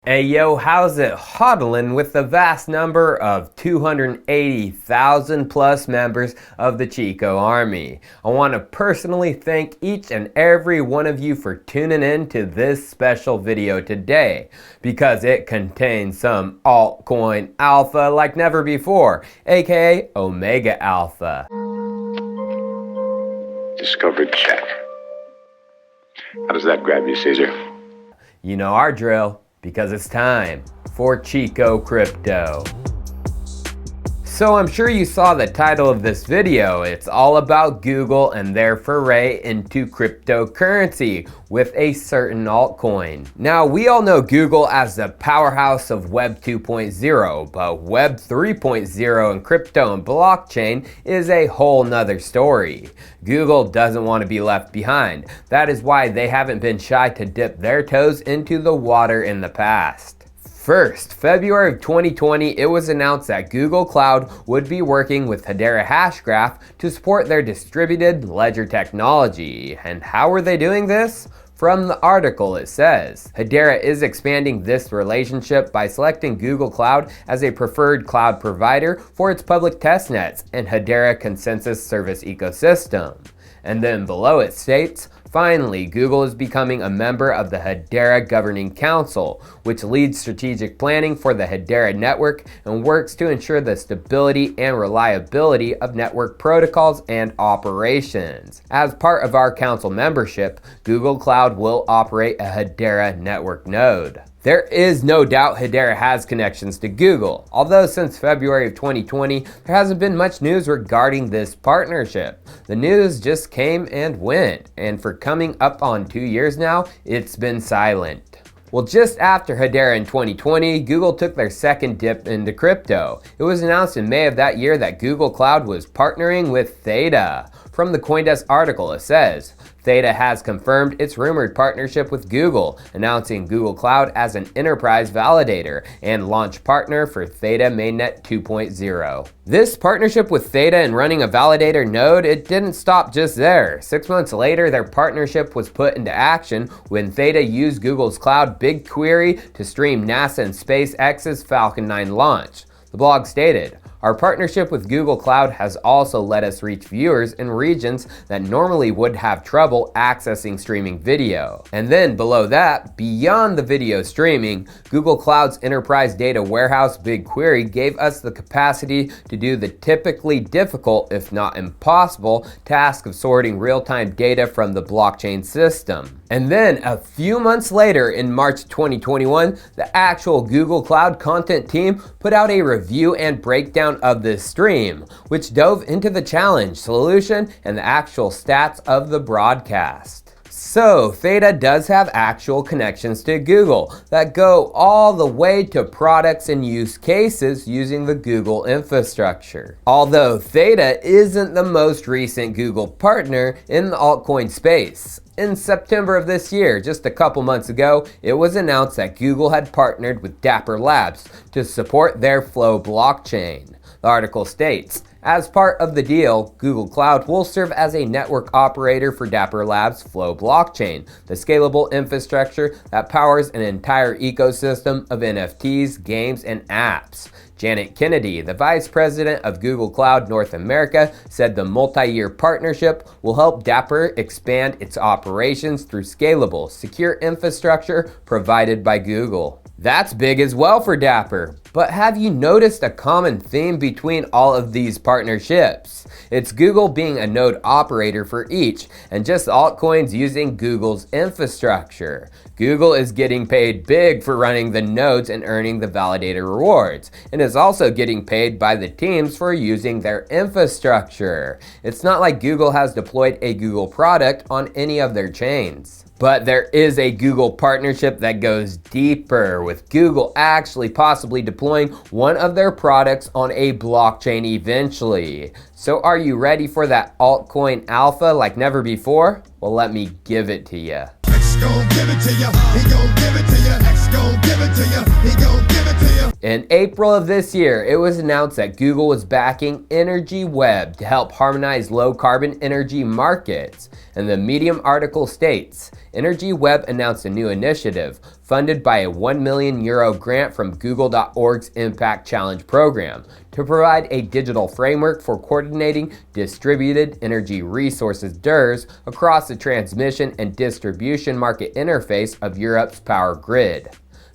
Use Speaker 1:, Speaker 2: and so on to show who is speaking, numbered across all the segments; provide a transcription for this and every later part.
Speaker 1: Hey yo, how's it hodling with the vast number of 280,000 plus members of the Chico Army? I want to personally thank each and every one of you for tuning in to this special video today because it contains some altcoin alpha like never before, aka Omega Alpha.
Speaker 2: Discovered check. How does that grab you, Caesar?
Speaker 1: You know our drill. Because it's time for chicocrypto. So I'm sure you saw the title of this video. It's all about Google and their foray into cryptocurrency with a certain altcoin. Now we all know Google as the powerhouse of Web 2.0, but Web 3.0 and crypto and blockchain is a whole nother story. Google doesn't want to be left behind. That is why they haven't been shy to dip their toes into the water in the past. First, February of 2020, it was announced that Google Cloud would be working with Hedera Hashgraph to support their distributed ledger technology. And how are they doing this? From the article, it says, Hedera is expanding this relationship by selecting Google Cloud as a preferred cloud provider for its public testnets and Hedera consensus service ecosystem. And then below it states, finally, Google is becoming a member of the Hedera Governing Council, which leads strategic planning for the Hedera network and works to ensure the stability and reliability of network protocols and operations. As part of our council membership, Google Cloud will operate a Hedera network node. There is no doubt Hedera has connections to Google, although since February of 2020, there hasn't been much news regarding this partnership. The news just came and went, and for coming up on 2 years now, it's been silent. Well, just after Hedera in 2020, Google took their second dip into crypto. It was announced in May of that year that Google Cloud was partnering with Theta. From the Coindesk article, it says, Theta has confirmed its rumored partnership with Google, announcing Google Cloud as an enterprise validator and launch partner for Theta Mainnet 2.0. This partnership with Theta in running a validator node, it didn't stop just there. 6 months later, their partnership was put into action when Theta used Google's Cloud BigQuery to stream NASA and SpaceX's Falcon 9 launch. The blog stated, our partnership with Google Cloud has also let us reach viewers in regions that normally would have trouble accessing streaming video. And then below that, beyond the video streaming, Google Cloud's enterprise data warehouse BigQuery gave us the capacity to do the typically difficult, if not impossible, task of sorting real-time data from the blockchain system. And then a few months later, in March 2021, the actual Google Cloud content team put out a review and breakdown of this stream, which dove into the challenge, solution, and the actual stats of the broadcast. So, Theta does have actual connections to Google that go all the way to products and use cases using the Google infrastructure. Although Theta isn't the most recent Google partner in the altcoin space. In September of this year, just a couple months ago, it was announced that Google had partnered with Dapper Labs to support their Flow blockchain. The article states, as part of the deal, Google Cloud will serve as a network operator for Dapper Labs' Flow blockchain, the scalable infrastructure that powers an entire ecosystem of NFTs, games, and apps. Janet Kennedy, the vice president of Google Cloud North America, said the multi-year partnership will help Dapper expand its operations through scalable, secure infrastructure provided by Google. That's big as well for Dapper. But have you noticed a common theme between all of these partnerships? It's Google being a node operator for each, and just altcoins using Google's infrastructure. Google is getting paid big for running the nodes and earning the validator rewards, and is also getting paid by the teams for using their infrastructure. It's not like Google has deployed a Google product on any of their chains. But there is a Google partnership that goes deeper, with Google actually possibly deploying one of their products on a blockchain eventually. So are you ready for that altcoin alpha like never before? Well, let me give it to you. In April of this year, it was announced that Google was backing Energy Web to help harmonize low-carbon energy markets. And the Medium article states, Energy Web announced a new initiative funded by a €1 million grant from Google.org's Impact Challenge program to provide a digital framework for coordinating distributed energy resources (DERs) across the transmission and distribution market interface of Europe's power grid.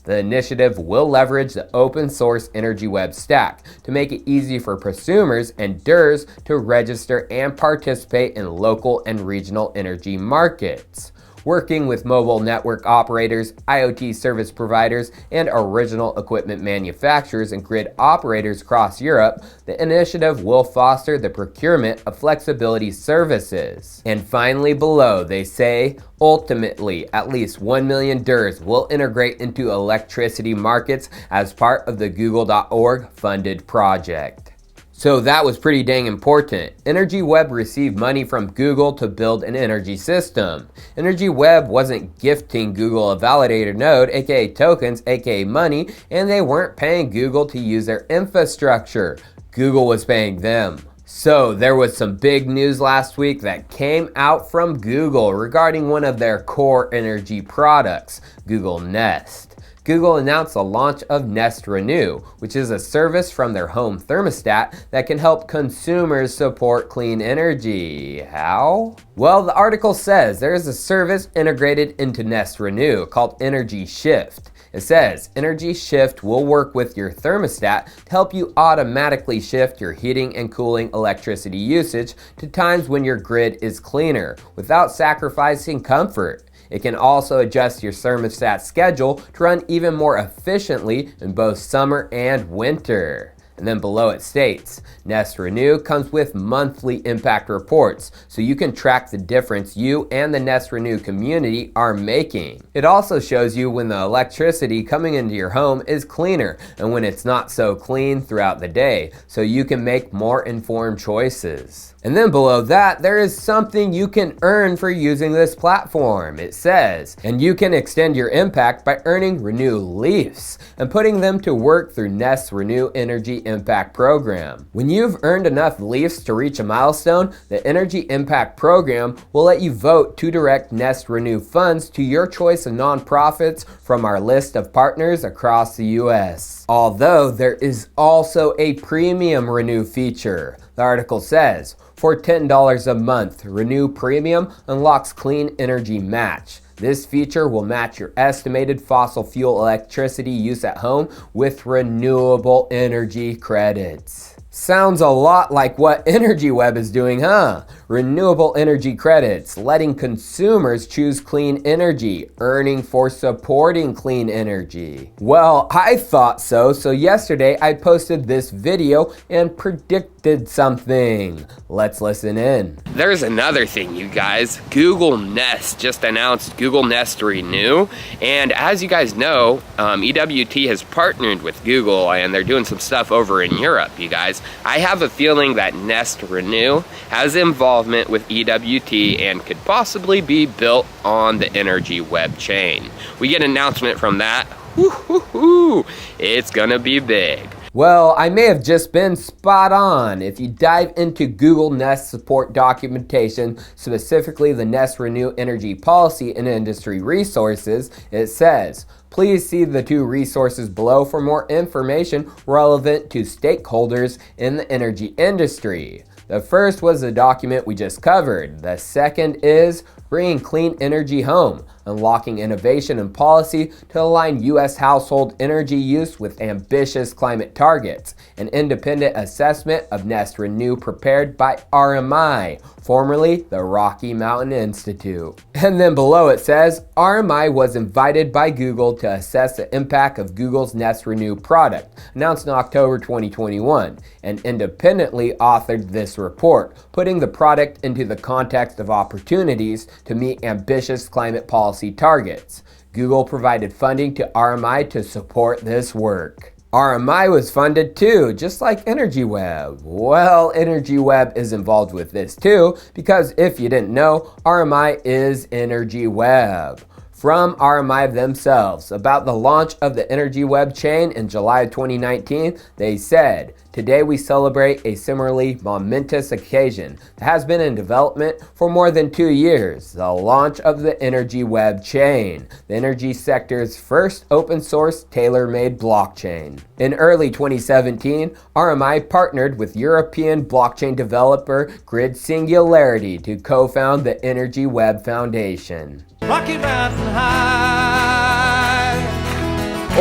Speaker 1: The initiative will leverage the open-source Energy Web stack to make it easy for prosumers and DERs to register and participate in local and regional energy markets. Working with mobile network operators, IoT service providers, and original equipment manufacturers and grid operators across Europe, the initiative will foster the procurement of flexibility services. And finally below, they say, ultimately, at least 1 million DERs will integrate into electricity markets as part of the Google.org funded project. So that was pretty dang important. Energy Web received money from Google to build an energy system. Energy Web wasn't gifting Google a validator node, aka tokens, aka money, and they weren't paying Google to use their infrastructure. Google was paying them. So there was some big news last week that came out from Google regarding one of their core energy products, Google Nest. Google announced the launch of Nest Renew, which is a service from their home thermostat that can help consumers support clean energy. How? Well, the article says there is a service integrated into Nest Renew called Energy Shift. It says, Energy Shift will work with your thermostat to help you automatically shift your heating and cooling electricity usage to times when your grid is cleaner, without sacrificing comfort. It can also adjust your thermostat schedule to run even more efficiently in both summer and winter. And then below it states, Nest Renew comes with monthly impact reports, so you can track the difference you and the Nest Renew community are making. It also shows you when the electricity coming into your home is cleaner and when it's not so clean throughout the day, so you can make more informed choices. And then below that, there is something you can earn for using this platform. It says, and you can extend your impact by earning Renew Leafs and putting them to work through Nest's Renew Energy Impact Program. When you've earned enough Leafs to reach a milestone, the Energy Impact Program will let you vote to direct Nest Renew funds to your choice of nonprofits from our list of partners across the US. Although there is also a premium Renew feature. The article says, for $10 a month, Renew Premium unlocks Clean Energy Match. This feature will match your estimated fossil fuel electricity use at home with renewable energy credits. Sounds a lot like what Energy Web is doing, huh? Renewable energy credits, letting consumers choose clean energy, earning for supporting clean energy. Well, I thought so, so yesterday I posted this video and predicted something. Let's listen in.
Speaker 3: There's another thing, you guys. Google Nest just announced Google Nest Renew, and as you guys know, EWT has partnered with Google and they're doing some stuff over in Europe, you guys. I have a feeling that Nest Renew has involvement with EWT and could possibly be built on the Energy Web chain. We get an announcement from that. Woo-hoo-hoo. It's gonna be big.
Speaker 1: Well, I may have just been spot on. If you dive into Google Nest support documentation, specifically the Nest Renew Energy Policy and Industry Resources, it says, please see the two resources below for more information relevant to stakeholders in the energy industry. The first was the document we just covered. The second is Bringing Clean Energy Home, Unlocking Innovation and Policy to Align U.S. Household Energy Use with Ambitious Climate Targets, an independent assessment of Nest Renew prepared by RMI, formerly the Rocky Mountain Institute. And then below it says, RMI was invited by Google to assess the impact of Google's Nest Renew product, announced in October 2021, and independently authored this report, putting the product into the context of opportunities to meet ambitious climate policy targets. Google provided funding to RMI to support this work. RMI was funded too, just like Energy Web. Well, Energy Web is involved with this too, because if you didn't know, RMI is Energy Web. from RMI themselves about the launch of the Energy Web chain in July 2019. They said, "Today we celebrate a similarly momentous occasion that has been in development for more than 2 years, the launch of the Energy Web chain, the energy sector's first open source tailor-made blockchain." In early 2017, RMI partnered with European blockchain developer Grid Singularity to co-found the Energy Web Foundation.
Speaker 4: Rocky Mountain High.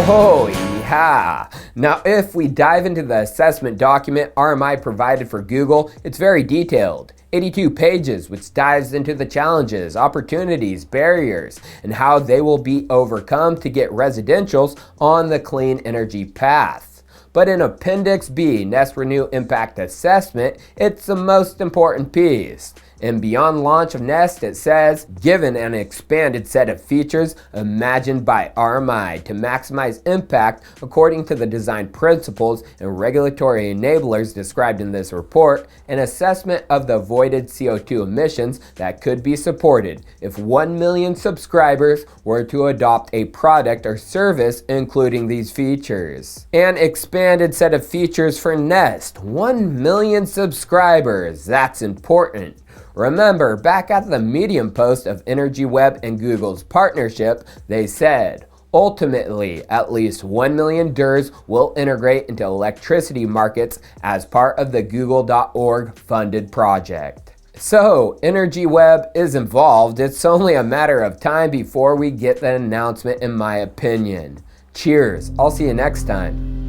Speaker 1: Oh yeah! Now if we dive into the assessment document RMI provided for Google, it's very detailed. 82 pages, which dives into the challenges, opportunities, barriers, and how they will be overcome to get residentials on the clean energy path. But in Appendix B, Nest Renew Impact Assessment, it's the most important piece. And beyond launch of Nest, it says, given an expanded set of features imagined by RMI to maximize impact according to the design principles and regulatory enablers described in this report, an assessment of the avoided CO2 emissions that could be supported if 1 million subscribers were to adopt a product or service including these features. An expanded set of features for Nest, 1 million subscribers, that's important. Remember, back at the Medium post of Energy Web and Google's partnership, they said, ultimately, at least 1 million DERs will integrate into electricity markets as part of the Google.org funded project. So, Energy Web is involved. It's only a matter of time before we get the announcement, in my opinion. Cheers. I'll see you next time.